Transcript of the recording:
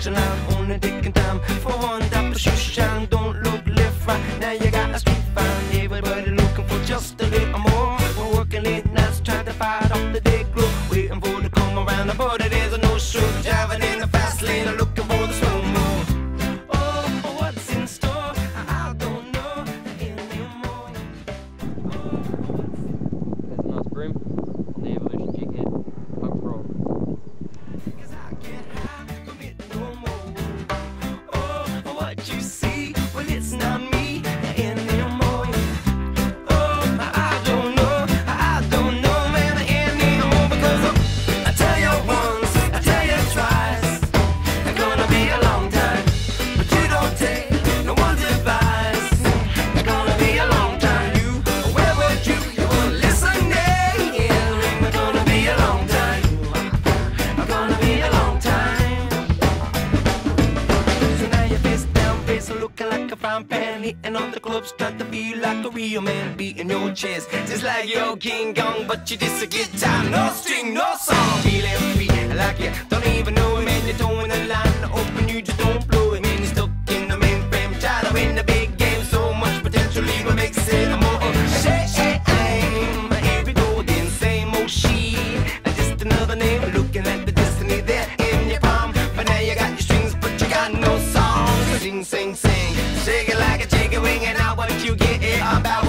nonchalant, only taking time for one type of shoe shine. Don't look left, right, now you got a street find. Everybody looking for just a little more. We're working late nights, trying to fight off the day glow. Waiting for it to come around, but it is a no-show. Driving in the fast lane, looking for the slow-mo. Oh, what's in store? I don't know anymore. That's nice Bream on the Evolution Jighead Pug Roll. Cause I can't hide from it no more. Oh, what you see, well it's not me anymore. Oh, I don't know man anymore. Because I tell you once, I tell you twice, it's gonna be a long time. But you don't take no one's advice. It's gonna be a long time. Where would you were listening? It's gonna be a long time. It's gonna be a long time. So now you're face down, face looking like a frying pan, hitting on the clubs, trying to feel like a real man, beating your chest just like your King Kong, but you just a guitar, no string, no song. Feeling free like you don't even know it, man. You're towing the line open, you just don't blow it, man. You're stuck in the mainframe, try to win the big game. So much potential, even makes it more. Shake, aim, here we go again, same old shit. Just another name, looking at the destiny there in your palm. But now you got your strings, but you got no song. Sing, sing, sing, shake it like a chicken wing, and now what you get about